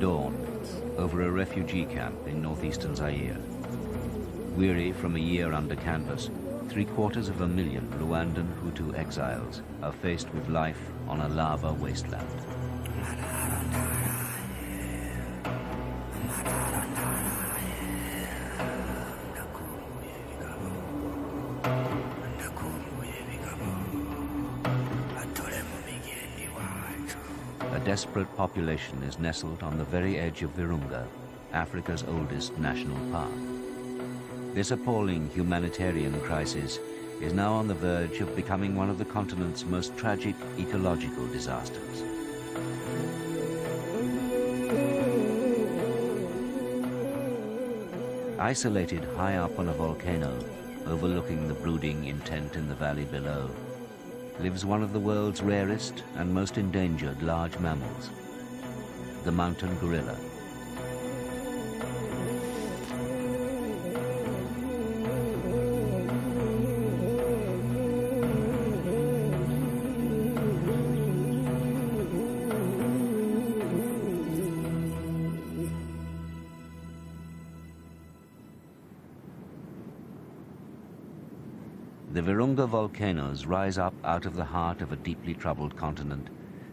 dawn over a refugee camp in northeastern Zaire. Weary from a year under canvas, 750,000 Rwandan Hutu exiles are faced with life on a lava wasteland. A desperate population is nestled on the very edge of Virunga, Africa's oldest national park. This appalling humanitarian crisis is now on the verge of becoming one of the continent's most tragic ecological disasters. Isolated high up on a volcano, overlooking the brooding intent in the valley below, lives one of the world's rarest and most endangered large mammals, the mountain gorilla. The Virunga volcanoes rise up out of the heart of a deeply troubled continent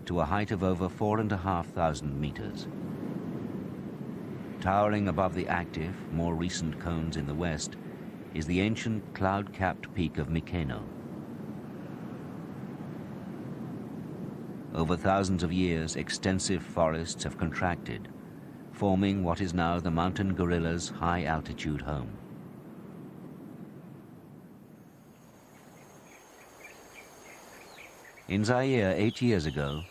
to a height of over 4,500 meters. Towering above the active, more recent cones in the west is the ancient cloud-capped peak of Mikeno. Over thousands of years, extensive forests have contracted, forming what is now the mountain gorilla's high-altitude home. In Zaire 8 years ago,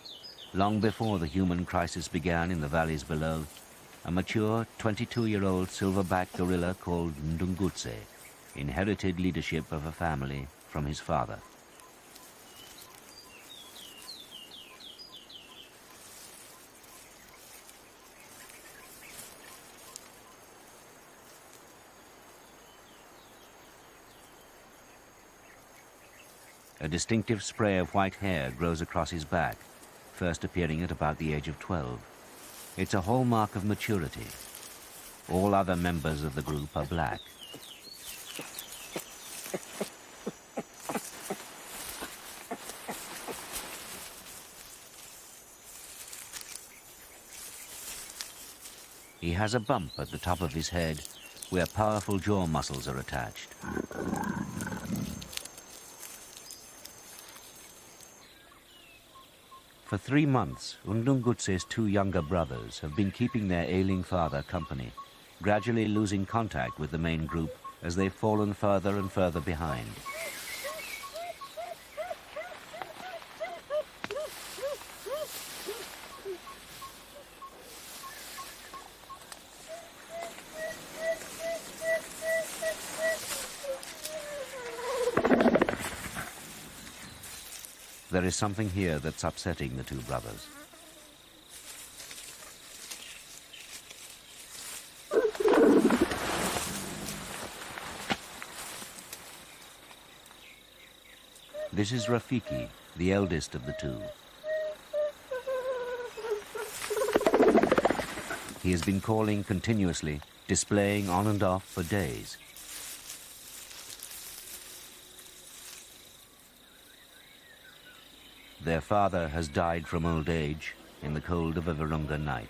long before the human crisis began in the valleys below, a mature 22-year-old silverback gorilla called Ndungutse inherited leadership of a family from his father. A distinctive spray of white hair grows across his back, first appearing at about the age of 12. It's a hallmark of maturity. All other members of the group are black. He has a bump at the top of his head where powerful jaw muscles are attached. For 3 months, Ndungutse's 2 younger brothers have been keeping their ailing father company, gradually losing contact with the main group as they've fallen further and further behind. There is something here that's upsetting the 2 brothers. This is Refugee, the eldest of the 2. He has been calling continuously, displaying on and off for days. Their father has died from old age in the cold of a Virunga night.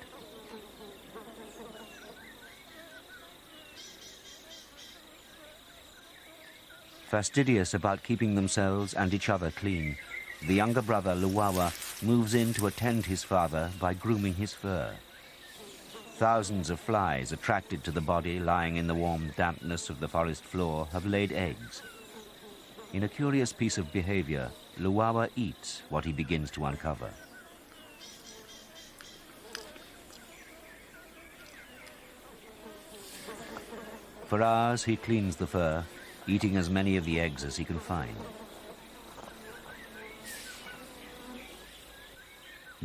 Fastidious about keeping themselves and each other clean, the younger brother, Luwawa, moves in to attend his father by grooming his fur. Thousands of flies attracted to the body lying in the warm dampness of the forest floor have laid eggs. In a curious piece of behavior, Luwawa eats what he begins to uncover. For hours he cleans the fur, eating as many of the eggs as he can find.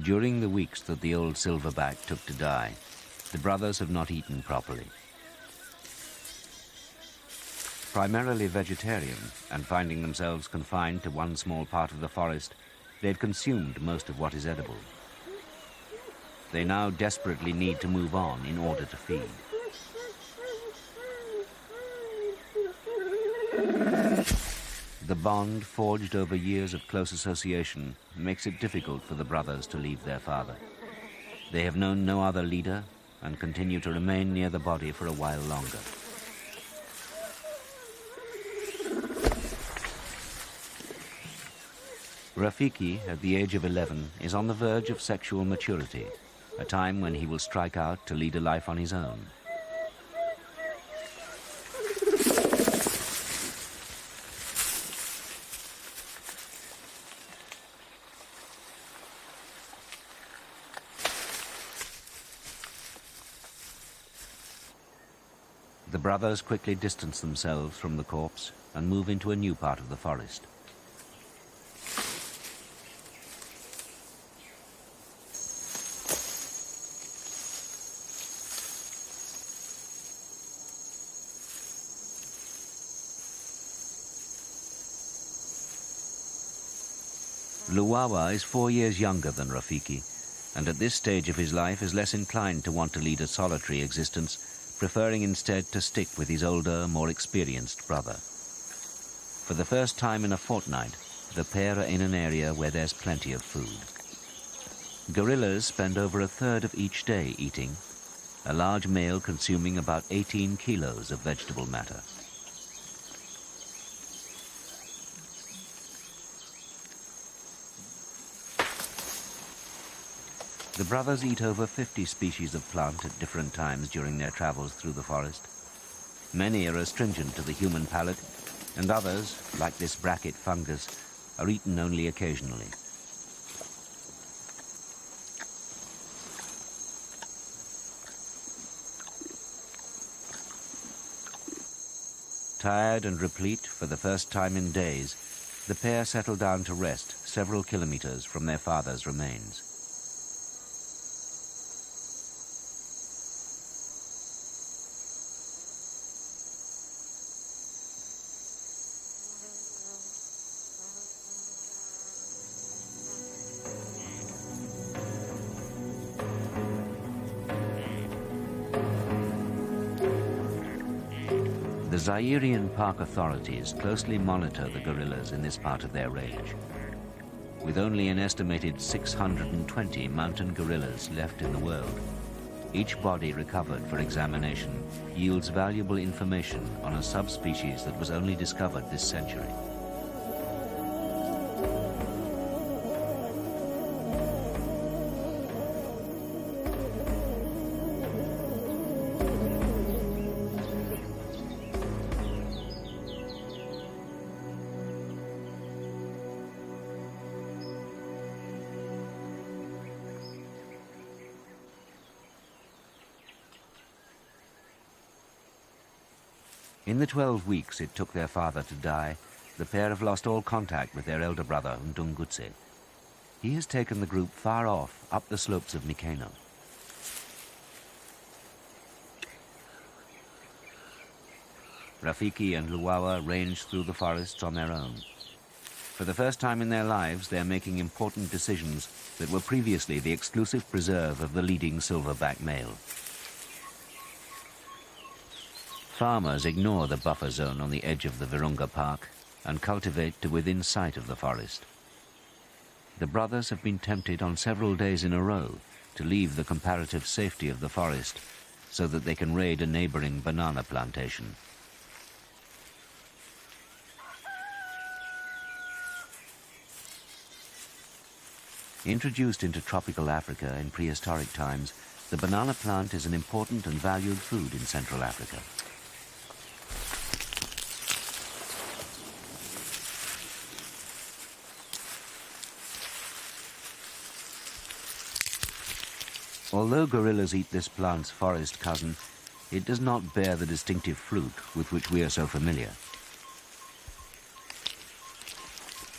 During the weeks that the old silverback took to die, the brothers have not eaten properly. Primarily vegetarian and finding themselves confined to one small part of the forest, they've consumed most of what is edible. They now desperately need to move on in order to feed. The bond forged over years of close association makes it difficult for the brothers to leave their father. They have known no other leader and continue to remain near the body for a while longer. Refugee, at the age of 11, is on the verge of sexual maturity, a time when he will strike out to lead a life on his own. The brothers quickly distance themselves from the corpse and move into a new part of the forest. Luwawa is 4 years younger than Rafiki, and at this stage of his life is less inclined to want to lead a solitary existence, preferring instead to stick with his older, more experienced brother. For the first time in a fortnight, the pair are in an area where there's plenty of food. Gorillas spend over a third of each day eating, a large male consuming about 18 kilos of vegetable matter. The brothers eat over 50 species of plant at different times during their travels through the forest. Many are astringent to the human palate, and others, like this bracket fungus, are eaten only occasionally. Tired and replete for the first time in days, the pair settle down to rest several kilometers from their father's remains. The Zairean park authorities closely monitor the gorillas in this part of their range. With only an estimated 620 mountain gorillas left in the world, each body recovered for examination yields valuable information on a subspecies that was only discovered this century. In the 12 weeks it took their father to die, the pair have lost all contact with their elder brother, Ndungutse. He has taken the group far off, up the slopes of Mikeno. Rafiki and Luwawa range through the forests on their own. For the first time in their lives, they are making important decisions that were previously the exclusive preserve of the leading silverback male. Farmers ignore the buffer zone on the edge of the Virunga Park and cultivate to within sight of the forest. The brothers have been tempted on several days in a row to leave the comparative safety of the forest so that they can raid a neighboring banana plantation. Introduced into tropical Africa in prehistoric times, the banana plant is an important and valued food in Central Africa. Although gorillas eat this plant's forest cousin, it does not bear the distinctive fruit with which we are so familiar.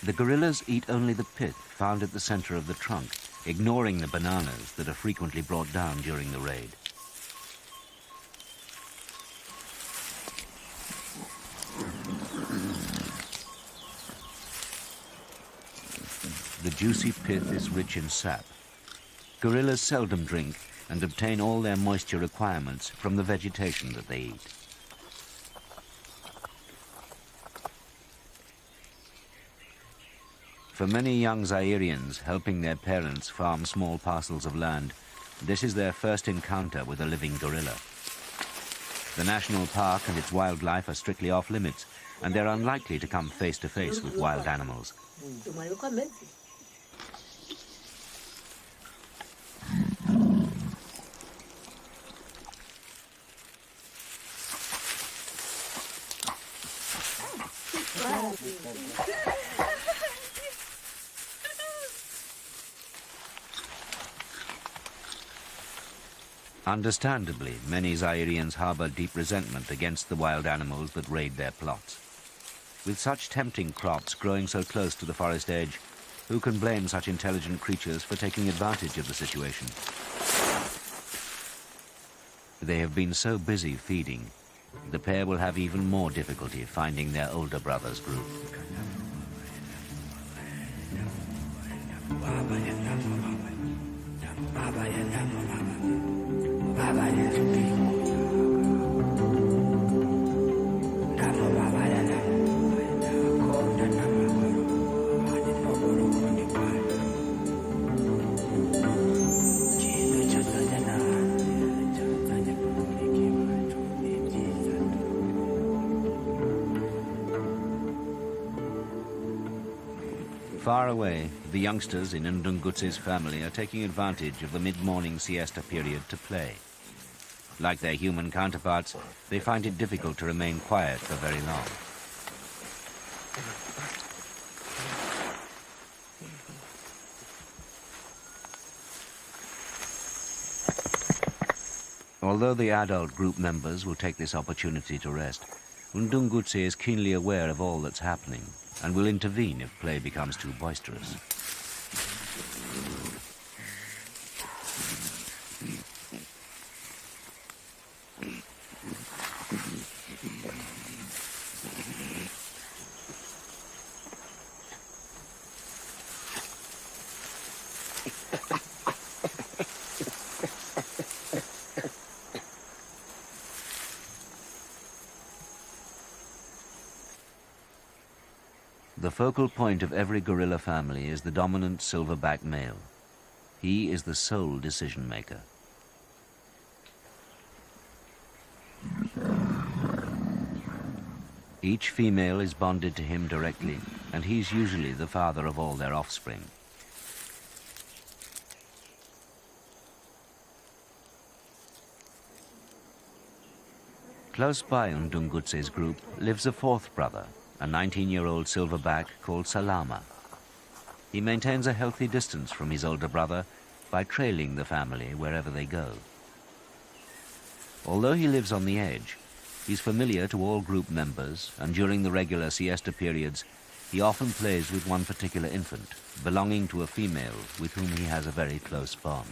The gorillas eat only the pith found at the center of the trunk, ignoring the bananas that are frequently brought down during the raid. The juicy pith is rich in sap. Gorillas seldom drink and obtain all their moisture requirements from the vegetation that they eat. For many young Zairians helping their parents farm small parcels of land, this is their first encounter with a living gorilla. The national park and its wildlife are strictly off limits, and they're unlikely to come face to face with wild animals. Understandably, many Zairians harbor deep resentment against the wild animals that raid their plots. With such tempting crops growing so close to the forest edge, who can blame such intelligent creatures for taking advantage of the situation? They have been so busy feeding, the pair will have even more difficulty finding their older brother's group. Far away, the youngsters in Ndungutse's family are taking advantage of the mid-morning siesta period to play. Like their human counterparts, they find it difficult to remain quiet for very long. Although the adult group members will take this opportunity to rest, Ndungutse is keenly aware of all that's happening and will intervene if play becomes too boisterous. The focal point of every gorilla family is the dominant silverback male. He is the sole decision maker. Each female is bonded to him directly, and he's usually the father of all their offspring. Close by Ndungutse's group lives a fourth brother, a 19-year-old silverback called Salama. He maintains a healthy distance from his older brother by trailing the family wherever they go. Although he lives on the edge, he's familiar to all group members, and during the regular siesta periods, he often plays with one particular infant, belonging to a female with whom he has a very close bond.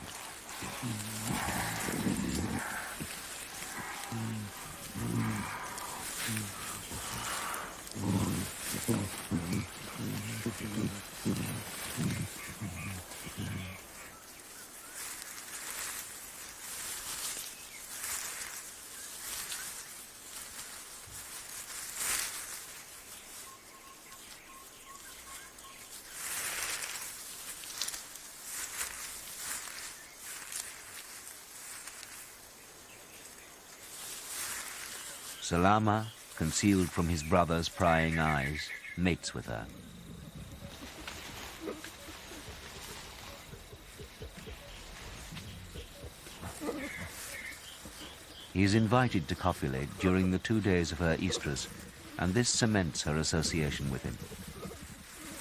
Salama, concealed from his brother's prying eyes, mates with her. He is invited to copulate during the 2 days of her estrus, and this cements her association with him.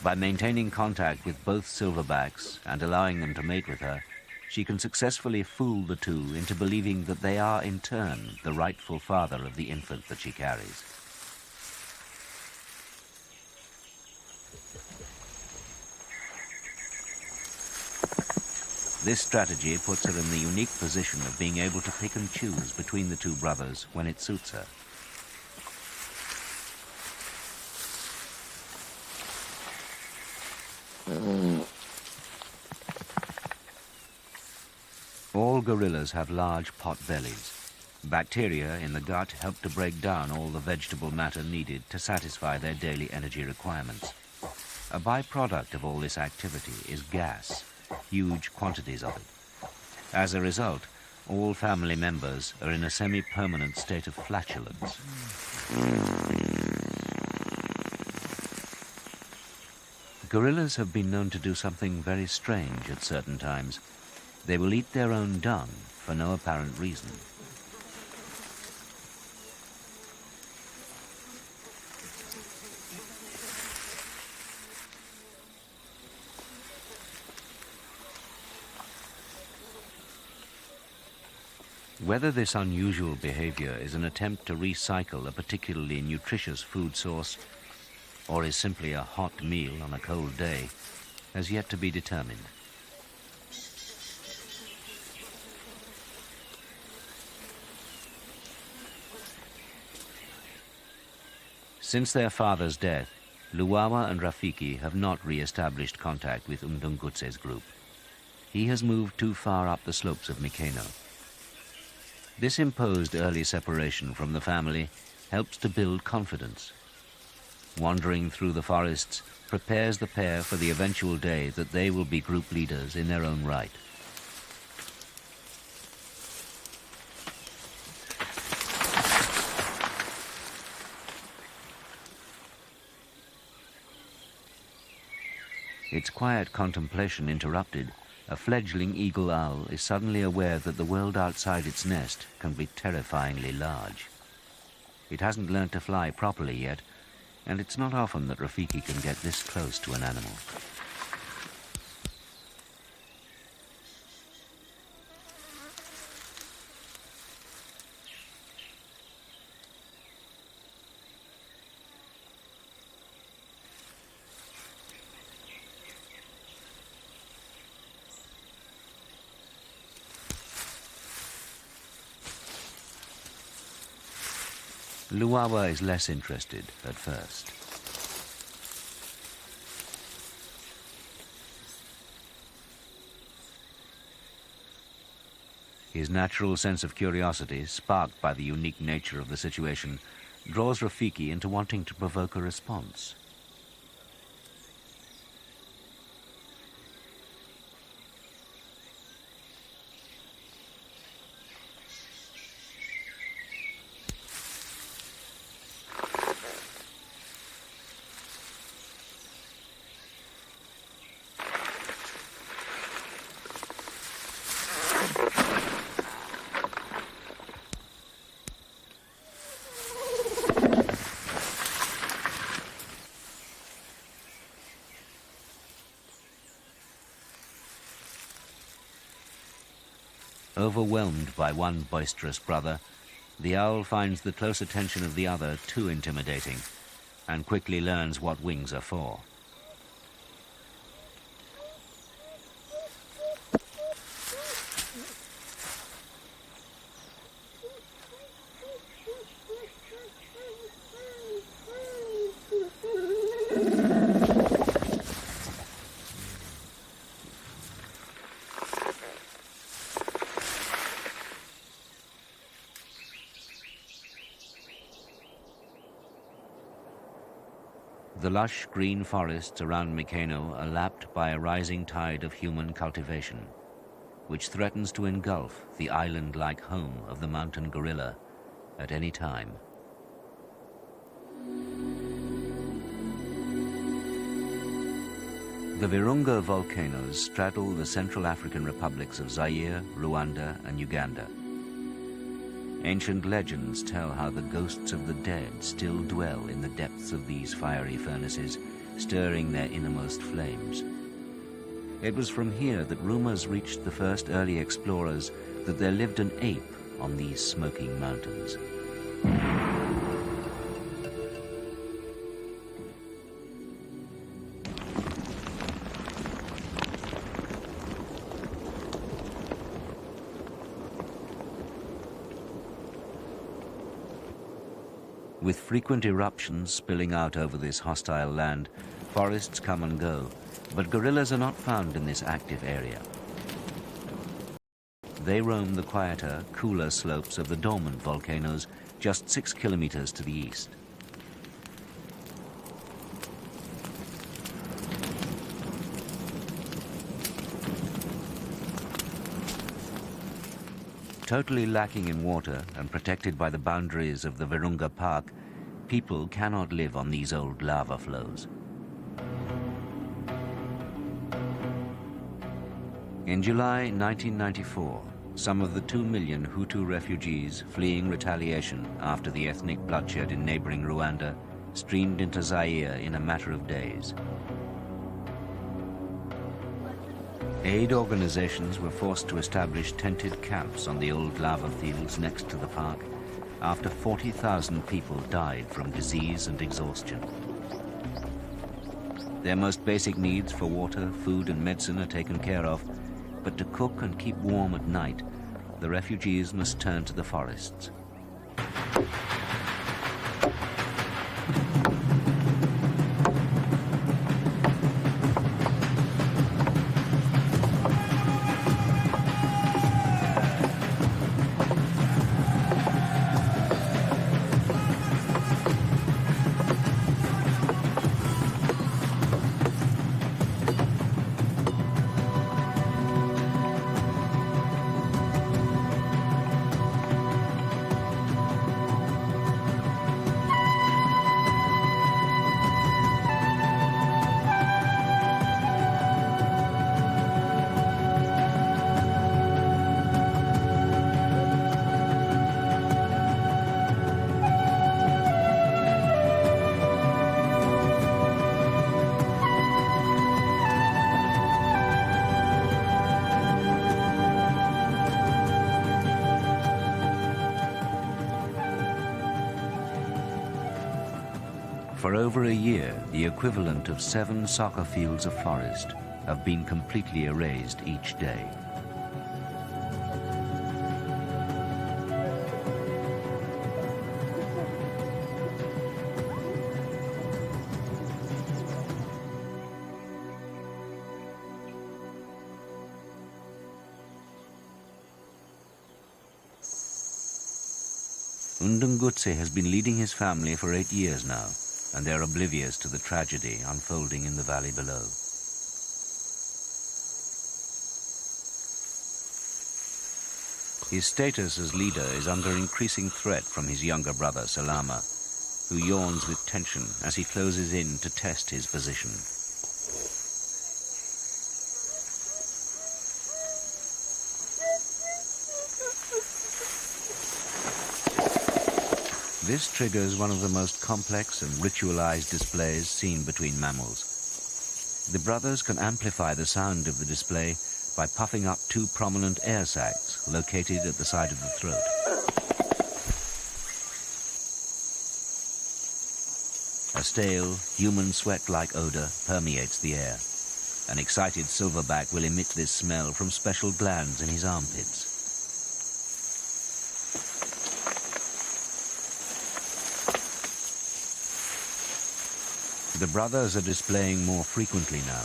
By maintaining contact with both silverbacks and allowing them to mate with her, she can successfully fool the two into believing that they are, in turn, the rightful father of the infant that she carries. This strategy puts her in the unique position of being able to pick and choose between the two brothers when it suits her. All gorillas have large pot bellies. Bacteria in the gut help to break down all the vegetable matter needed to satisfy their daily energy requirements. A byproduct of all this activity is gas, huge quantities of it. As a result, all family members are in a semi-permanent state of flatulence. Gorillas have been known to do something very strange at certain times. They will eat their own dung for no apparent reason. Whether this unusual behavior is an attempt to recycle a particularly nutritious food source or is simply a hot meal on a cold day has yet to be determined. Since their father's death, Luwawa and Rafiki have not re-established contact with Mdungutse's group. He has moved too far up the slopes of Mikeno. This imposed early separation from the family helps to build confidence. Wandering through the forests prepares the pair for the eventual day that they will be group leaders in their own right. Its quiet contemplation interrupted, a fledgling eagle owl is suddenly aware that the world outside its nest can be terrifyingly large. It hasn't learnt to fly properly yet, and it's not often that Rafiki can get this close to an animal. Luwawa is less interested at first. His natural sense of curiosity, sparked by the unique nature of the situation, draws Rafiki into wanting to provoke a response. Overwhelmed by one boisterous brother, the owl finds the close attention of the other too intimidating and quickly learns what wings are for. The lush green forests around Mikeno are lapped by a rising tide of human cultivation, which threatens to engulf the island-like home of the mountain gorilla at any time. The Virunga volcanoes straddle the Central African republics of Zaire, Rwanda, and Uganda. Ancient legends tell how the ghosts of the dead still dwell in the depths of these fiery furnaces, stirring their innermost flames. It was from here that rumors reached the first early explorers that there lived an ape on these smoking mountains. With frequent eruptions spilling out over this hostile land, forests come and go, but gorillas are not found in this active area. They roam the quieter, cooler slopes of the dormant volcanoes just 6 kilometers to the east. Totally lacking in water and protected by the boundaries of the Virunga Park, people cannot live on these old lava flows. In July 1994, some of the 2 million Hutu refugees fleeing retaliation after the ethnic bloodshed in neighboring Rwanda streamed into Zaire in a matter of days. Aid organizations were forced to establish tented camps on the old lava fields next to the park after 40,000 people died from disease and exhaustion. Their most basic needs for water, food and medicine are taken care of, but to cook and keep warm at night, the refugees must turn to the forests. For over a year, the equivalent of 7 soccer fields of forest have been completely erased each day. Ndungutse has been leading his family for 8 years now, and they're oblivious to the tragedy unfolding in the valley below. His status as leader is under increasing threat from his younger brother, Salama, who yawns with tension as he closes in to test his position. This triggers one of the most complex and ritualized displays seen between mammals. The brothers can amplify the sound of the display by puffing up 2 prominent air sacs located at the side of the throat. A stale, human sweat-like odor permeates the air. An excited silverback will emit this smell from special glands in his armpits. The brothers are displaying more frequently now.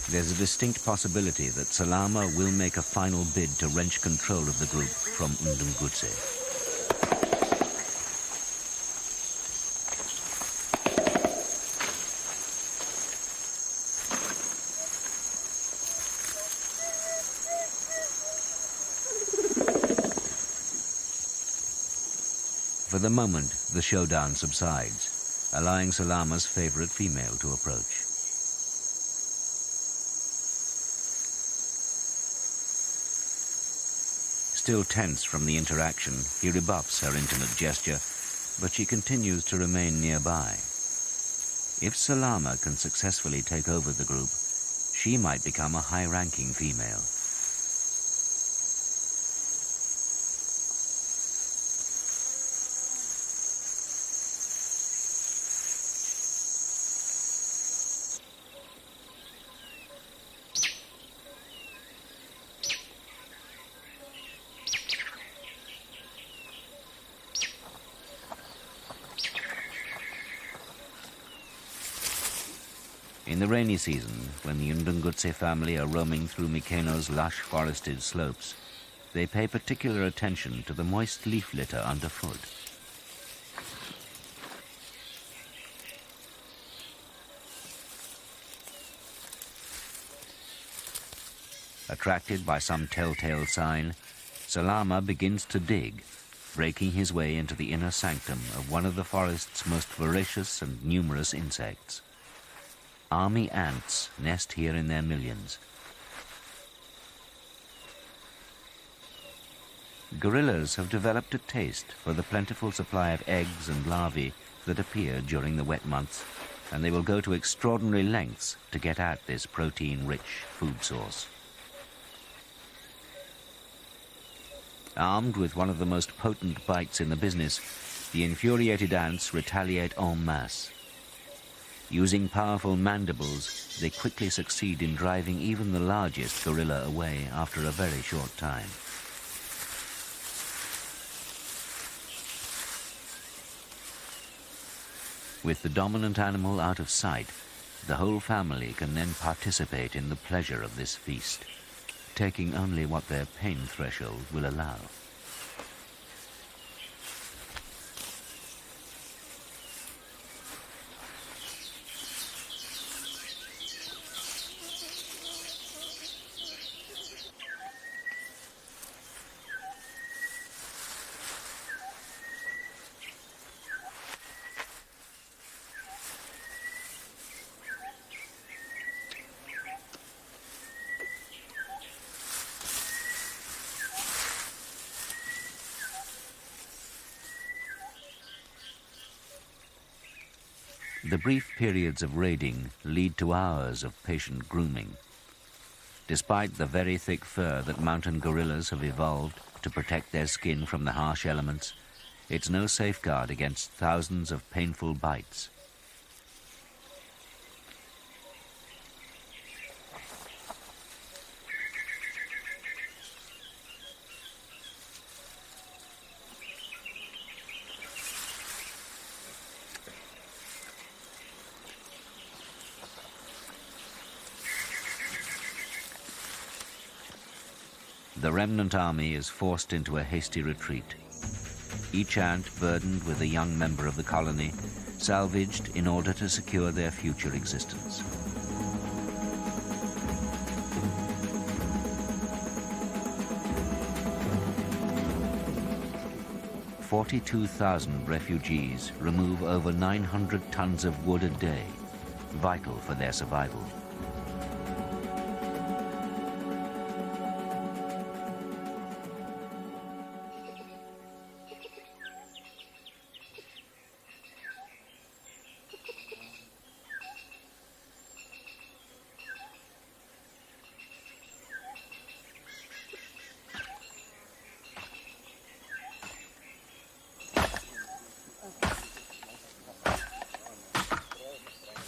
There's a distinct possibility that Salama will make a final bid to wrench control of the group from Ndungutse. For the moment, the showdown subsides, allowing Salama's favorite female to approach. Still tense from the interaction, he rebuffs her intimate gesture, but she continues to remain nearby. If Salama can successfully take over the group, she might become a high-ranking female. In the rainy season, when the Ndungutse family are roaming through Mikeno's lush forested slopes, they pay particular attention to the moist leaf litter underfoot. Attracted by some telltale sign, Salama begins to dig, breaking his way into the inner sanctum of one of the forest's most voracious and numerous insects. Army ants nest here in their millions. Gorillas have developed a taste for the plentiful supply of eggs and larvae that appear during the wet months, and they will go to extraordinary lengths to get at this protein-rich food source. Armed with one of the most potent bites in the business, the infuriated ants retaliate en masse. Using powerful mandibles, they quickly succeed in driving even the largest gorilla away after a very short time. With the dominant animal out of sight, the whole family can then participate in the pleasure of this feast, taking only what their pain threshold will allow. The brief periods of raiding lead to hours of patient grooming. Despite the very thick fur that mountain gorillas have evolved to protect their skin from the harsh elements, it's no safeguard against thousands of painful bites. The remnant army is forced into a hasty retreat. Each ant burdened with a young member of the colony, salvaged in order to secure their future existence. "42,000 refugees remove over 900 tons of wood a day, vital for their survival.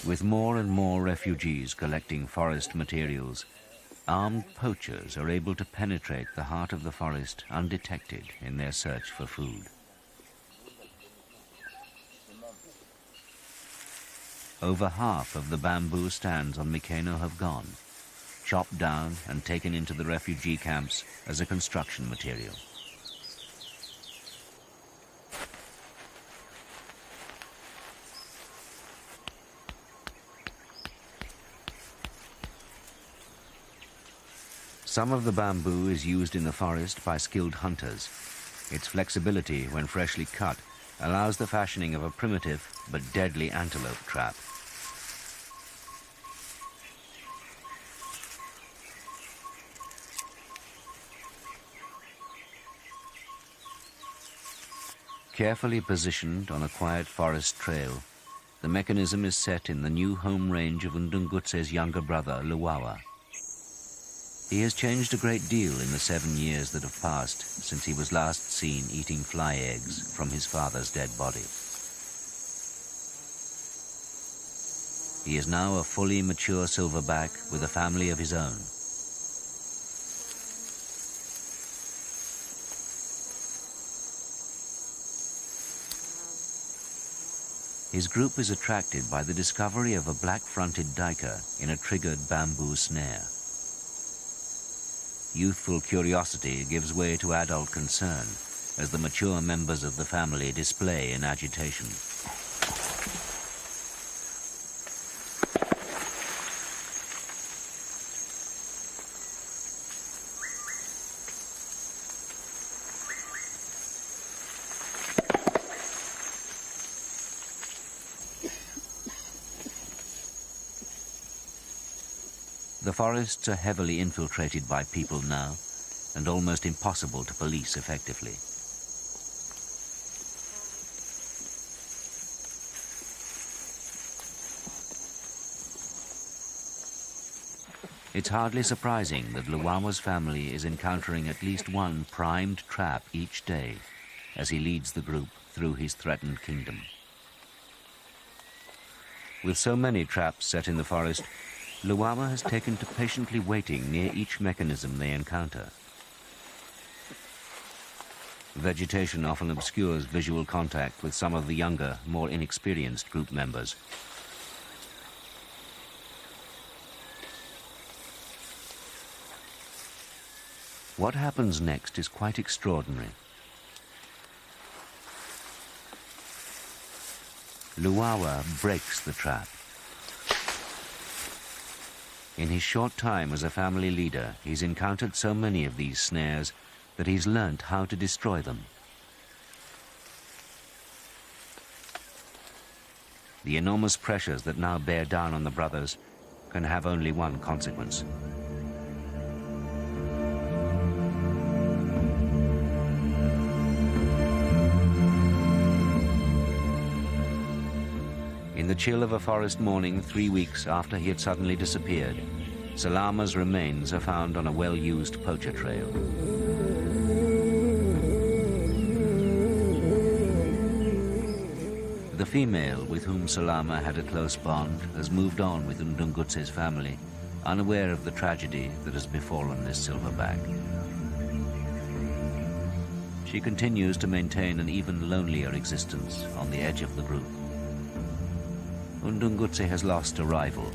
With more and more refugees collecting forest materials, armed poachers are able to penetrate the heart of the forest undetected in their search for food. Over half of the bamboo stands on Mikeno have gone, chopped down and taken into the refugee camps as a construction material. Some of the bamboo is used in the forest by skilled hunters. Its flexibility, when freshly cut, allows the fashioning of a primitive but deadly antelope trap. Carefully positioned on a quiet forest trail, the mechanism is set in the new home range of Ndungutse's younger brother, Luwawa. He has changed a great deal in the 7 years that have passed since he was last seen eating fly eggs from his father's dead body. He is now a fully mature silverback with a family of his own. His group is attracted by the discovery of a black-fronted duiker in a triggered bamboo snare. Youthful curiosity gives way to adult concern as the mature members of the family display in agitation. The forests are heavily infiltrated by people now, and almost impossible to police effectively. It's hardly surprising that Luwawa's family is encountering at least one primed trap each day as he leads the group through his threatened kingdom. With so many traps set in the forest, Luwawa has taken to patiently waiting near each mechanism they encounter. Vegetation often obscures visual contact with some of the younger, more inexperienced group members. What happens next is quite extraordinary. Luwawa breaks the trap. In his short time as a family leader, he's encountered so many of these snares that he's learnt how to destroy them. The enormous pressures that now bear down on the brothers can have only one consequence. In the chill of a forest morning 3 weeks after he had suddenly disappeared, Salama's remains are found on a well-used poacher trail. The female with whom Salama had a close bond has moved on with Ndungutse's family, unaware of the tragedy that has befallen this silverback. She continues to maintain an even lonelier existence on the edge of the group. Ndungutse has lost a rival,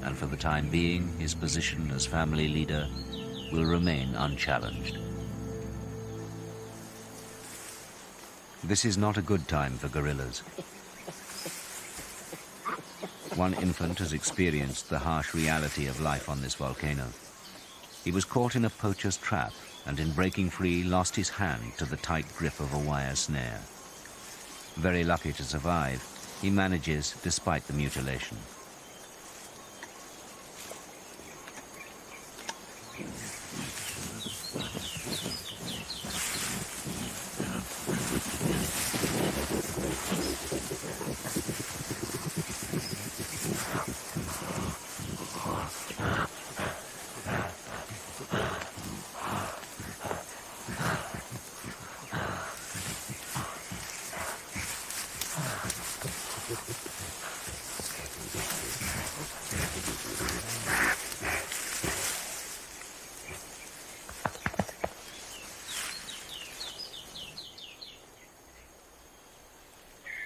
and for the time being, his position as family leader will remain unchallenged. This is not a good time for gorillas. One infant has experienced the harsh reality of life on this volcano. He was caught in a poacher's trap and in breaking free lost his hand to the tight grip of a wire snare. Very lucky to survive, he manages despite the mutilation.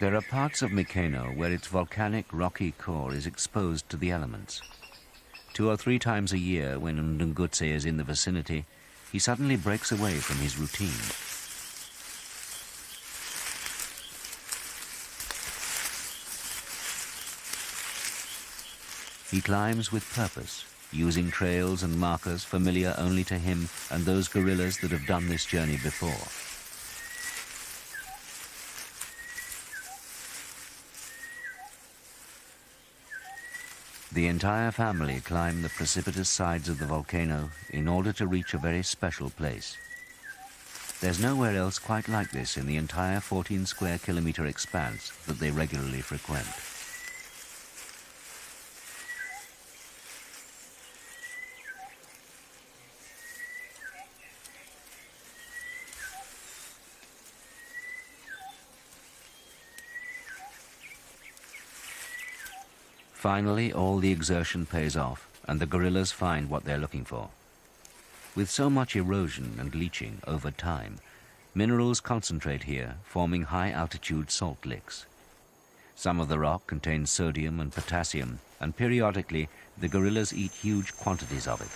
There are parts of Mikeno where its volcanic rocky core is exposed to the elements. 2 or 3 times a year, when Ndungutse is in the vicinity, he suddenly breaks away from his routine. He climbs with purpose, using trails and markers familiar only to him and those gorillas that have done this journey before. The entire family climb the precipitous sides of the volcano in order to reach a very special place. There's nowhere else quite like this in the entire 14 square kilometer expanse that they regularly frequent. Finally, all the exertion pays off, and the gorillas find what they're looking for. With so much erosion and leaching over time, minerals concentrate here, forming high-altitude salt licks. Some of the rock contains sodium and potassium, and periodically the gorillas eat huge quantities of it.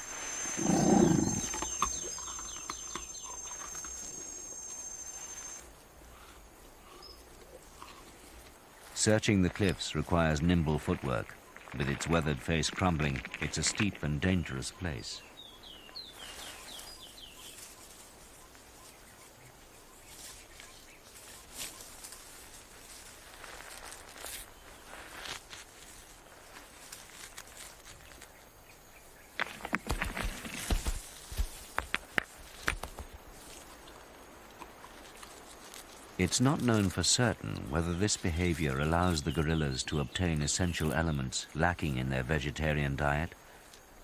Searching the cliffs requires nimble footwork. With its weathered face crumbling, it's a steep and dangerous place. It's not known for certain whether this behavior allows the gorillas to obtain essential elements lacking in their vegetarian diet,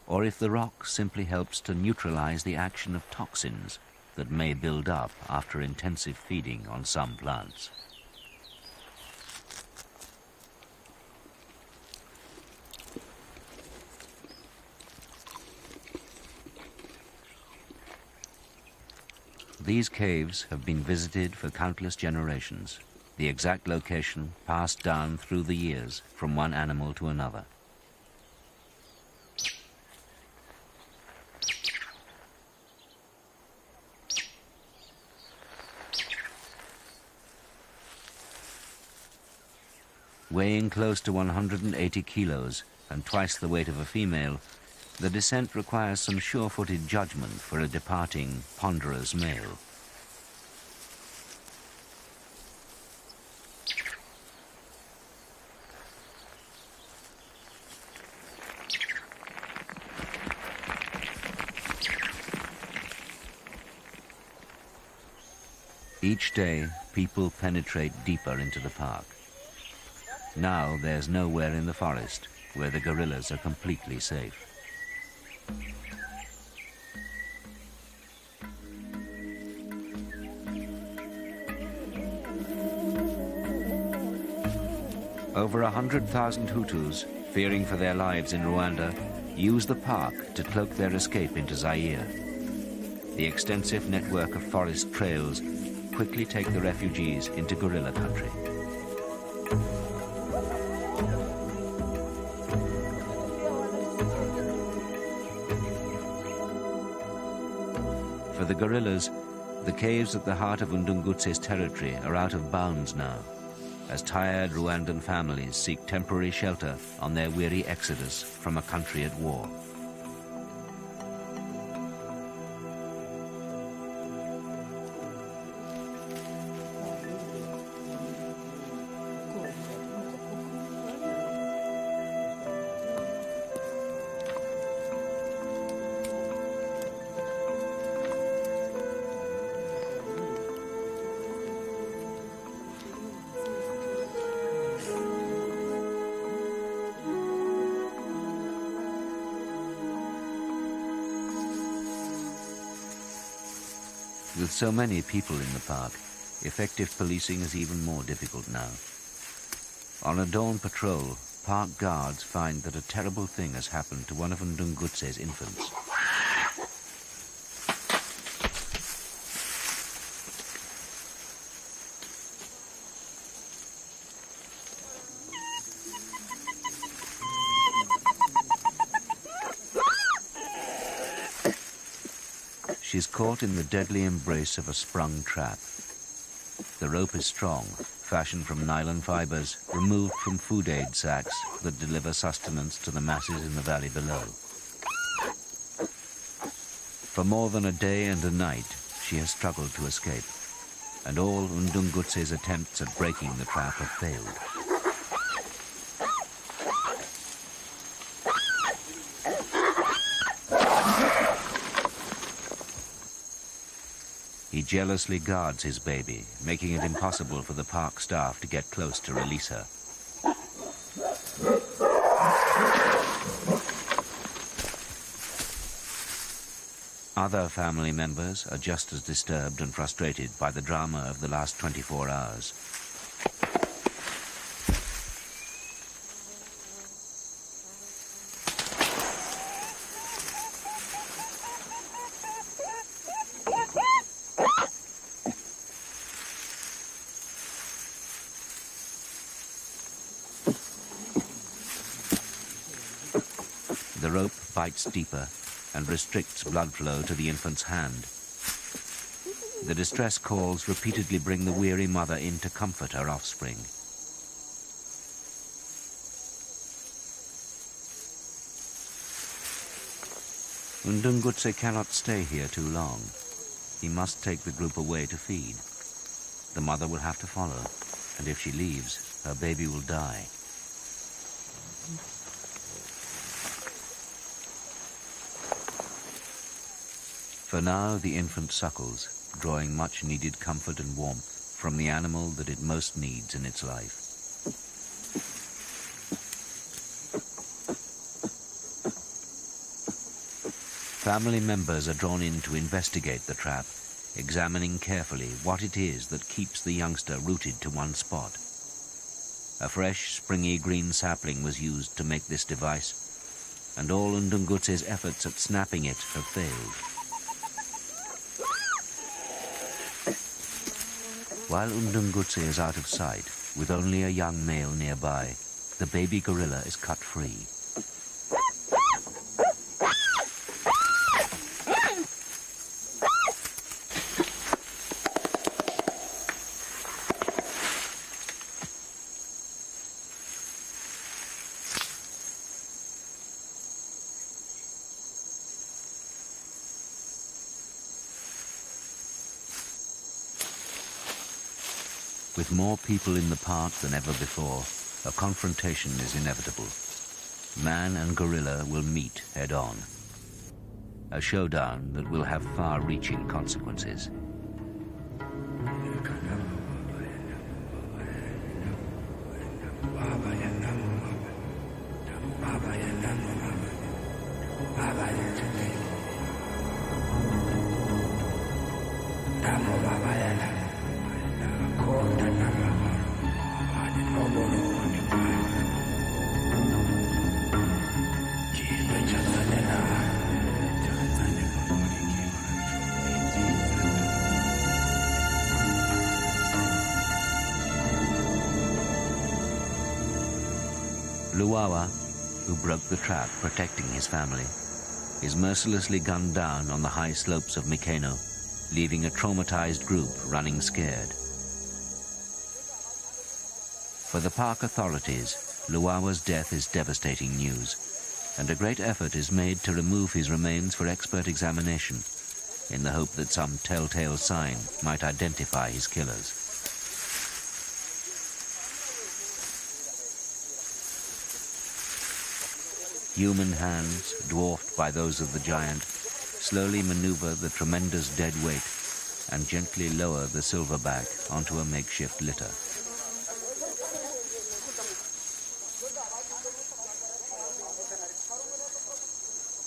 or if the rock simply helps to neutralize the action of toxins that may build up after intensive feeding on some plants. These caves have been visited for countless generations, the exact location passed down through the years from one animal to another. Weighing close to 180 kilos and twice the weight of a female, the descent requires some sure-footed judgment for a departing, ponderous male. Each day, people penetrate deeper into the park. Now there's nowhere in the forest where the gorillas are completely safe. Over 100,000 Hutus, fearing for their lives in Rwanda, use the park to cloak their escape into Zaire. The extensive network of forest trails quickly take the refugees into guerrilla country. For the guerrillas, the caves at the heart of Undungutse's territory are out of bounds now, as tired Rwandan families seek temporary shelter on their weary exodus from a country at war. With so many people in the park, effective policing is even more difficult now. On a dawn patrol, park guards find that a terrible thing has happened to one of Ndungutse's infants. She's caught in the deadly embrace of a sprung trap. The rope is strong, fashioned from nylon fibers, removed from food aid sacks that deliver sustenance to the masses in the valley below. For more than a day and a night, she has struggled to escape, and all Ndungutse's attempts at breaking the trap have failed. He jealously guards his baby, making it impossible for the park staff to get close to release her. Other family members are just as disturbed and frustrated by the drama of the last 24 hours. bites deeper and restricts blood flow to the infant's hand. The distress calls repeatedly bring the weary mother in to comfort her offspring. Undungutse cannot stay here too long. He must take the group away to feed. The mother will have to follow, and if she leaves, her baby will die. For now, the infant suckles, drawing much-needed comfort and warmth from the animal that it most needs in its life. Family members are drawn in to investigate the trap, examining carefully what it is that keeps the youngster rooted to one spot. A fresh, springy green sapling was used to make this device, and all Undungutse's efforts at snapping it have failed. While Undungutse is out of sight, with only a young male nearby, the baby gorilla is cut free. With more people in the park than ever before, a confrontation is inevitable. Man and gorilla will meet head-on. A showdown that will have far-reaching consequences. Luwawa, who broke the trap protecting his family, is mercilessly gunned down on the high slopes of Mikeno, leaving a traumatized group running scared. For the park authorities, Luwawa's death is devastating news, and a great effort is made to remove his remains for expert examination, in the hope that some telltale sign might identify his killers. Human hands, dwarfed by those of the giant, slowly maneuver the tremendous dead weight and gently lower the silverback onto a makeshift litter.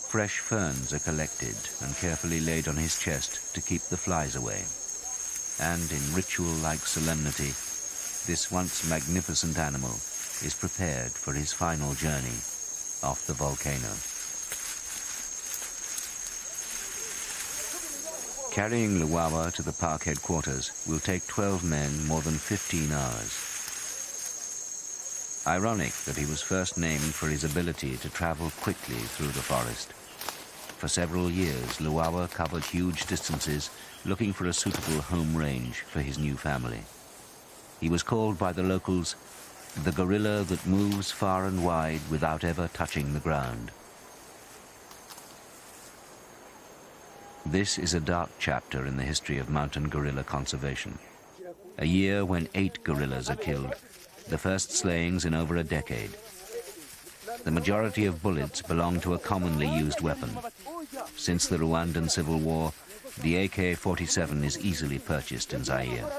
Fresh ferns are collected and carefully laid on his chest to keep the flies away. And in ritual-like solemnity, this once magnificent animal is prepared for his final journey off the volcano. Carrying Luwawa to the park headquarters will take 12 men more than 15 hours. Ironic that he was first named for his ability to travel quickly through the forest. For several years, Luwawa covered huge distances looking for a suitable home range for his new family. He was called by the locals the gorilla that moves far and wide without ever touching the ground. This is a dark chapter in the history of mountain gorilla conservation. A year when 8 gorillas are killed, the first slayings in over a decade. The majority of bullets belong to a commonly used weapon. Since the Rwandan Civil War, the AK-47 is easily purchased in Zaire.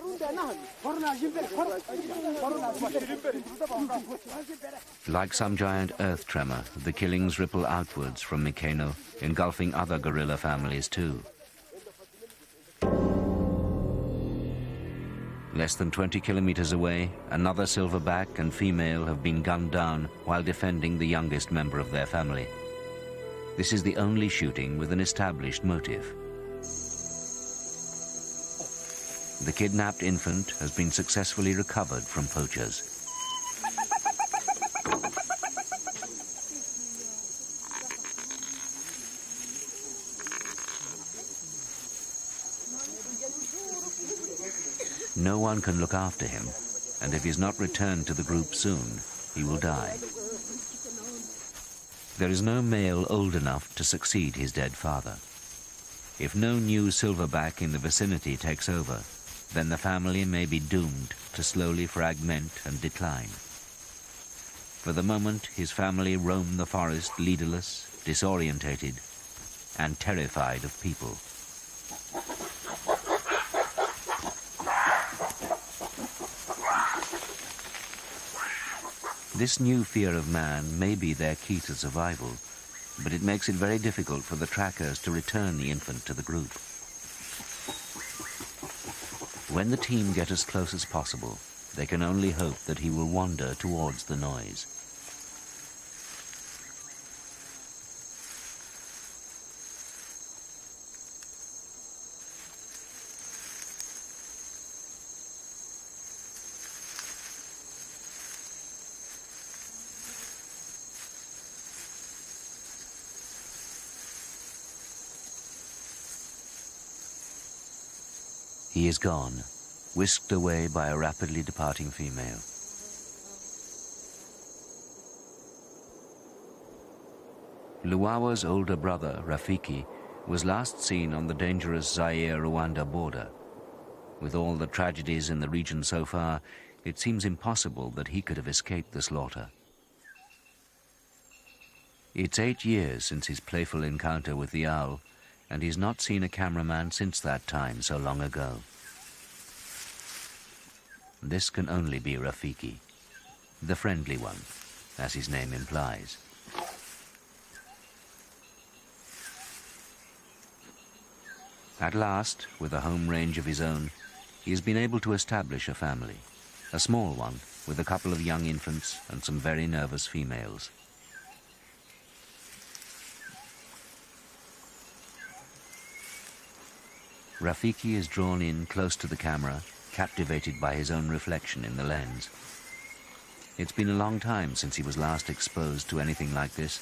Like some giant earth tremor, the killings ripple outwards from Mikeno, engulfing other gorilla families too. Less than 20 kilometers away, another silverback and female have been gunned down while defending the youngest member of their family. This is the only shooting with an established motive. The kidnapped infant has been successfully recovered from poachers. No one can look after him, and if he's not returned to the group soon, he will die. There is no male old enough to succeed his dead father. If no new silverback in the vicinity takes over, then the family may be doomed to slowly fragment and decline. For the moment, his family roam the forest leaderless, disorientated, and terrified of people. This new fear of man may be their key to survival, but it makes it very difficult for the trackers to return the infant to the group. When the team get as close as possible, they can only hope that he will wander towards the noise. He is gone, whisked away by a rapidly departing female. Luwawa's older brother, Refugee, was last seen on the dangerous Zaire-Rwanda border. With all the tragedies in the region so far, it seems impossible that he could have escaped the slaughter. It's 8 years since his playful encounter with the owl, and he's not seen a cameraman since that time so long ago. This can only be Refugee, the friendly one, as his name implies. At last, with a home range of his own, he has been able to establish a family, a small one with a couple of young infants and some very nervous females. Refugee is drawn in close to the camera, captivated by his own reflection in the lens. It's been a long time since he was last exposed to anything like this,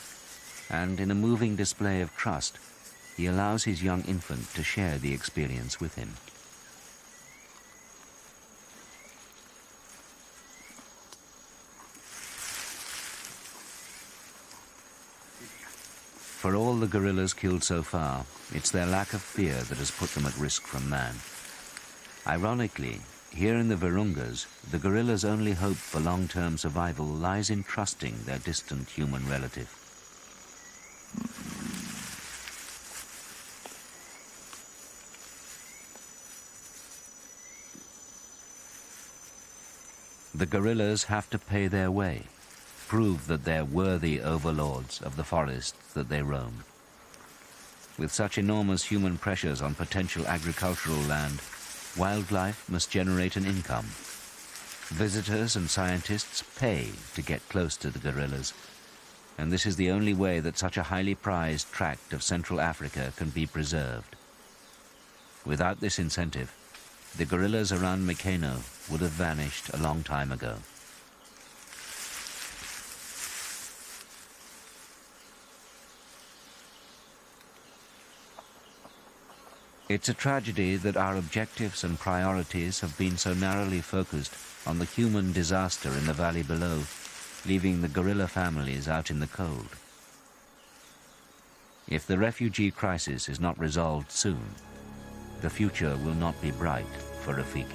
and in a moving display of trust, he allows his young infant to share the experience with him. For all the gorillas killed so far, it's their lack of fear that has put them at risk from man. Ironically, here in the Virungas, the gorillas' only hope for long-term survival lies in trusting their distant human relative. The gorillas have to pay their way, prove that they're worthy overlords of the forests that they roam. With such enormous human pressures on potential agricultural land, wildlife must generate an income. Visitors and scientists pay to get close to the gorillas, and this is the only way that such a highly prized tract of Central Africa can be preserved. Without this incentive, the gorillas around Mikeno would have vanished a long time ago. It's a tragedy that our objectives and priorities have been so narrowly focused on the human disaster in the valley below, leaving the gorilla families out in the cold. If the refugee crisis is not resolved soon, the future will not be bright for Refugee.